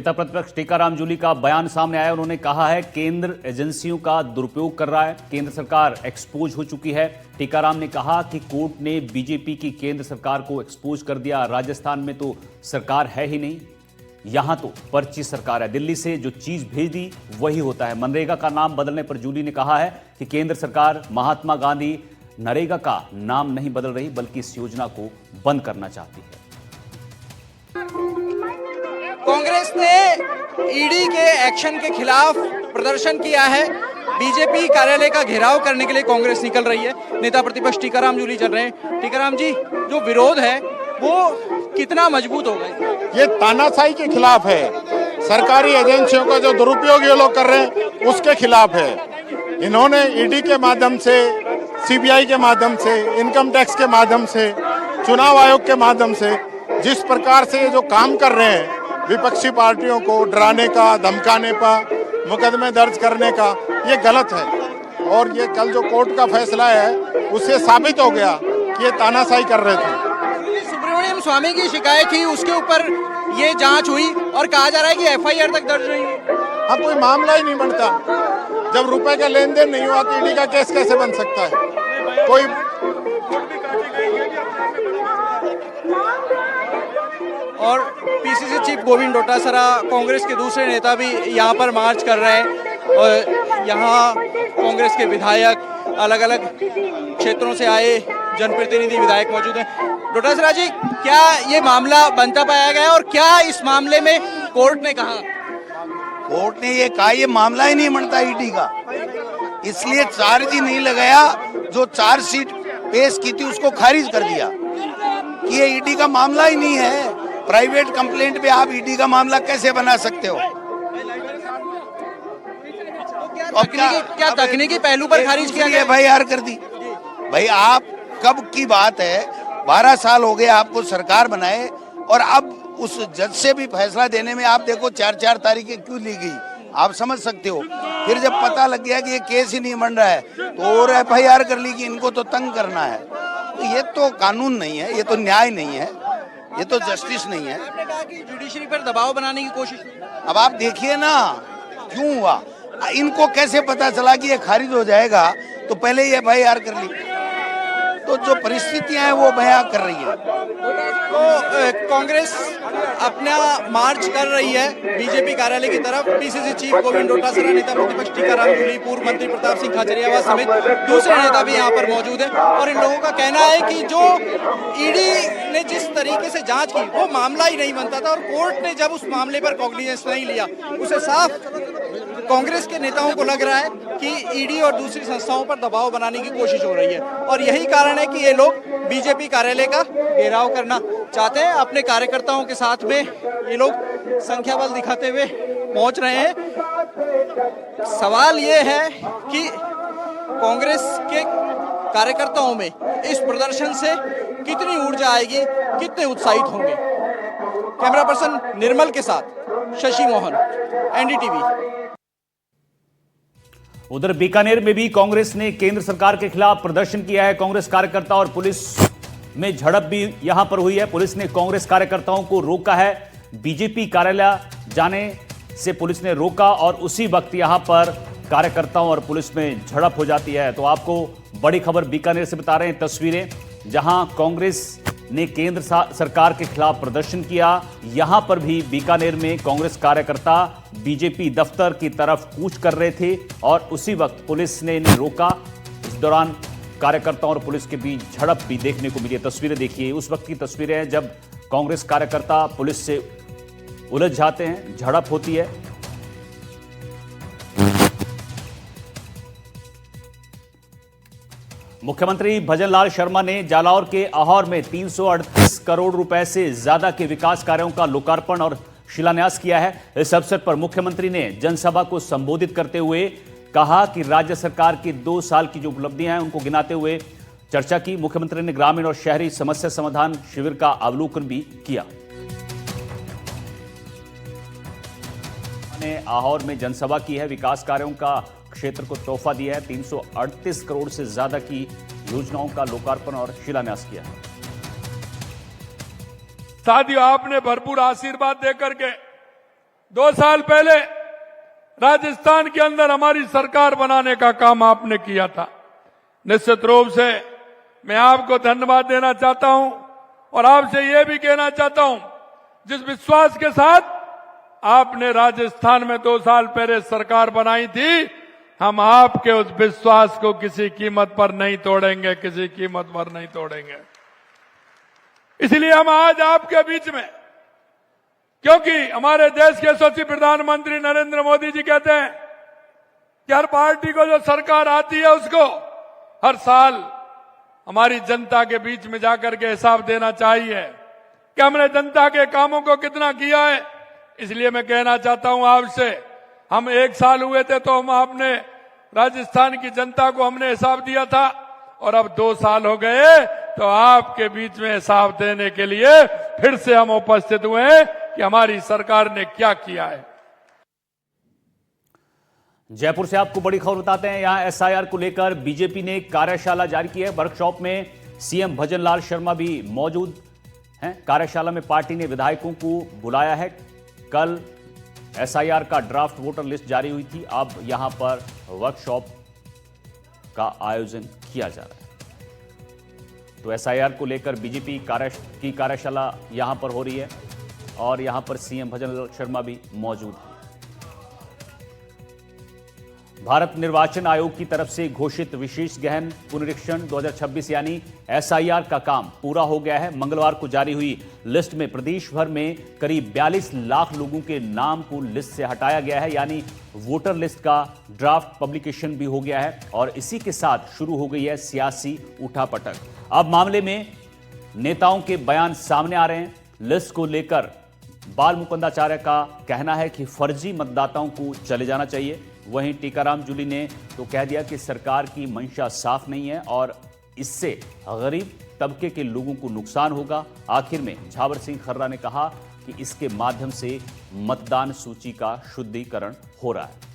नेता प्रतिपक्ष टीकाराम जूली का बयान सामने आया। उन्होंने कहा है केंद्र एजेंसियों का दुरुपयोग कर रहा है, केंद्र सरकार एक्सपोज हो चुकी है। टीकाराम ने कहा कि कोर्ट ने बीजेपी की केंद्र सरकार को एक्सपोज कर दिया। राजस्थान में तो सरकार है ही नहीं, यहां तो पर्ची सरकार है। दिल्ली से जो चीज भेज दी वही होता है। मनरेगा का नाम बदलने पर जूली ने कहा है कि केंद्र सरकार महात्मा गांधी नरेगा का नाम नहीं बदल रही, बल्कि इस योजना को बंद करना चाहती है। कांग्रेस ने ईडी के एक्शन के खिलाफ प्रदर्शन किया है। बीजेपी कार्यालय का घेराव करने के लिए कांग्रेस निकल रही है। नेता प्रतिपक्ष टीकाराम जूली चल रहे हैं। टीकाराम जी, जो विरोध है वो कितना मजबूत हो गया? ये तानाशाही के खिलाफ है, सरकारी एजेंसियों का जो दुरुपयोग ये लोग कर रहे हैं उसके खिलाफ है। इन्होंने ईडी के माध्यम से, सीबीआई के माध्यम से, इनकम टैक्स के माध्यम से, चुनाव आयोग के माध्यम से जिस प्रकार से जो काम कर रहे हैं, विपक्षी पार्टियों को डराने का, धमकाने का, मुकदमे दर्ज करने का, ये गलत है। और ये कल जो कोर्ट का फैसला है उससे साबित हो गया कि ये तानाशाही कर रहे थे। सुब्रमण्यम स्वामी की शिकायत थी, उसके ऊपर ये जांच हुई और कहा जा रहा है कि एफआईआर तक दर्ज नहीं हुई। अब कोई मामला ही नहीं बनता। जब रुपए का लेन देन नहीं हुआ तो ईडी का केस कैसे बन सकता है? कोई और पीसीसी चीफ गोविंद डोटासरा, कांग्रेस के दूसरे नेता भी यहाँ पर मार्च कर रहे हैं। और यहाँ कांग्रेस के विधायक, अलग अलग क्षेत्रों से आए जनप्रतिनिधि विधायक मौजूद हैं। डोटासरा जी, क्या ये मामला बनता पाया गया और क्या इस मामले में कोर्ट ने कहा? कोर्ट ने ये कहा ये मामला ही नहीं बनता ईडी का, इसलिए चार्ज ही नहीं लगाया। जो चार्जशीट पेश की थी उसको खारिज कर दिया कि ये ईडी का मामला ही नहीं है। प्राइवेट कंप्लेंट पे आप ईडी का मामला कैसे बना सकते हो? क्या तकनीकी पहलू पर खारिज किया गया? एफआईआर कर दी। भाई आप कब की बात है, 12 साल हो गए आपको सरकार बनाए, और अब उस जज से भी फैसला देने में आप देखो 4-4 तारीखें क्यों ली गई, आप समझ सकते हो। फिर जब पता लग गया कि ये केस ही नहीं बन रहा है तो और एफआईआर कर ली कि इनको तो तंग करना है। तो ये तो कानून नहीं है, ये तो न्याय नहीं है, ये तो जस्टिस नहीं है। आपने कहा कि जुडिशरी पर दबाव बनाने की कोशिश। अब आप देखिए ना क्यों हुआ। इनको कैसे पता चला कि ये खारिज हो जाएगा, तो पहले ही एफआईआर कर ली। तो जो परिस्थितियां हैं वो बयां कर रही है। तो कांग्रेस अपना मार्च कर रही है बीजेपी कार्यालय की तरफ। पीसीसी चीफ गोविंद डोटासरा, नेता प्रतिपक्ष टीकाराम जूली, पूर्व मंत्री प्रताप सिंह खाचरियावास समेत दूसरे नेता भी यहाँ पर मौजूद हैं। और इन लोगों का कहना है कि जो ईडी ने जिस तरीके से जांच की वो मामला ही नहीं बनता था, और कोर्ट ने जब उस मामले पर कॉग्निजेंस नहीं लिया, उसे साफ कांग्रेस के नेताओं को लग रहा है कि ईडी और दूसरी संस्थाओं पर दबाव बनाने की कोशिश हो रही है। और यही कारण है कि ये लोग बीजेपी कार्यालय का घेराव करना चाहते हैं। अपने कार्यकर्ताओं के साथ में ये लोग संख्या बल दिखाते हुए पहुंच रहे हैं। सवाल ये है कि कांग्रेस के कार्यकर्ताओं में इस प्रदर्शन से कितनी ऊर्जा आएगी, कितने उत्साहित होंगे। कैमरा पर्सन निर्मल के साथ शशि मोहन, एनडीटीवी। उधर बीकानेर में भी कांग्रेस ने केंद्र सरकार के खिलाफ प्रदर्शन किया है। कांग्रेस कार्यकर्ता और पुलिस में झड़प भी यहां पर हुई है। पुलिस ने कांग्रेस कार्यकर्ताओं को रोका है। बीजेपी कार्यालय जाने से पुलिस ने रोका और उसी वक्त यहां पर कार्यकर्ताओं और पुलिस में झड़प हो जाती है। तो आपको बड़ी खबर बीकानेर से बता रहे हैं, तस्वीरें जहां कांग्रेस ने केंद्र सरकार के खिलाफ प्रदर्शन किया। यहां पर भी बीकानेर में कांग्रेस कार्यकर्ता बीजेपी दफ्तर की तरफ कूच कर रहे थे और उसी वक्त पुलिस ने इन्हें रोका। इस दौरान कार्यकर्ताओं और पुलिस के बीच झड़प भी देखने को मिली। तस्वीरें देखिए, उस वक्त की तस्वीरें हैं जब कांग्रेस कार्यकर्ता पुलिस से उलझ जाते हैं, झड़प होती है। मुख्यमंत्री भजनलाल शर्मा ने जालौर के अहौर में 338 करोड़ रुपए से ज्यादा के विकास कार्यों का लोकार्पण और शिलान्यास किया है। इस अवसर पर मुख्यमंत्री ने जनसभा को संबोधित करते हुए कहा कि राज्य सरकार की 2 साल की जो उपलब्धियां हैं उनको गिनाते हुए चर्चा की। मुख्यमंत्री ने ग्रामीण और शहरी समस्या समाधान शिविर का अवलोकन भी किया। ने अहौर में जनसभा की है, विकास कार्यों का क्षेत्र को तोहफा दिया है। 338 करोड़ से ज्यादा की योजनाओं का लोकार्पण और शिलान्यास किया है। साथियों, आपने भरपूर आशीर्वाद देकर के 2 साल पहले राजस्थान के अंदर हमारी सरकार बनाने का काम आपने किया था। निश्चित रूप से मैं आपको धन्यवाद देना चाहता हूं और आपसे यह भी कहना चाहता हूं, जिस विश्वास के साथ आपने राजस्थान में 2 साल पहले सरकार बनाई थी, हम आपके उस विश्वास को किसी कीमत पर नहीं तोड़ेंगे, किसी कीमत पर नहीं तोड़ेंगे। इसलिए हम आज आपके बीच में, क्योंकि हमारे देश के यशस्वी प्रधानमंत्री नरेंद्र मोदी जी कहते हैं कि हर पार्टी को जो सरकार आती है उसको हर साल हमारी जनता के बीच में जाकर के हिसाब देना चाहिए कि हमने जनता के कामों को कितना किया है। इसलिए मैं कहना चाहता हूं आपसे, हम 1 साल हुए थे तो हम आपने राजस्थान की जनता को हमने हिसाब दिया था, और अब 2 साल हो गए तो आपके बीच में हिसाब देने के लिए फिर से हम उपस्थित हुए हैं कि हमारी सरकार ने क्या किया है। जयपुर से आपको बड़ी खबर बताते हैं। यहां एसआईआर को लेकर बीजेपी ने कार्यशाला जारी की है। वर्कशॉप में सीएम भजनलाल शर्मा भी मौजूद हैं। कार्यशाला में पार्टी ने विधायकों को बुलाया है। कल एसआईआर का ड्राफ्ट वोटर लिस्ट जारी हुई थी। अब यहां पर वर्कशॉप का आयोजन किया जा रहा है। तो एसआईआर को लेकर बीजेपी की कार्यशाला यहां पर हो रही है और यहां पर सीएम भजनलाल शर्मा भी मौजूद हैं। भारत निर्वाचन आयोग की तरफ से घोषित विशेष गहन पुनरीक्षण 2026 यानी एसआईआर का काम पूरा हो गया है। मंगलवार को जारी हुई लिस्ट में प्रदेश भर में करीब 42 लाख लोगों के नाम को लिस्ट से हटाया गया है, यानी वोटर लिस्ट का ड्राफ्ट पब्लिकेशन भी हो गया है और इसी के साथ शुरू हो गई है सियासी उठापटक। अब मामले में नेताओं के बयान सामने आ रहे हैं। लिस्ट को लेकर बाल मुकुंदाचार्य का कहना है कि फर्जी मतदाताओं को चले जाना चाहिए। वहीं टीकाराम जूली ने तो कह दिया कि सरकार की मंशा साफ नहीं है और इससे गरीब तबके के लोगों को नुकसान होगा। आखिर में झावर सिंह खर्रा ने कहा कि इसके माध्यम से मतदान सूची का शुद्धिकरण हो रहा है।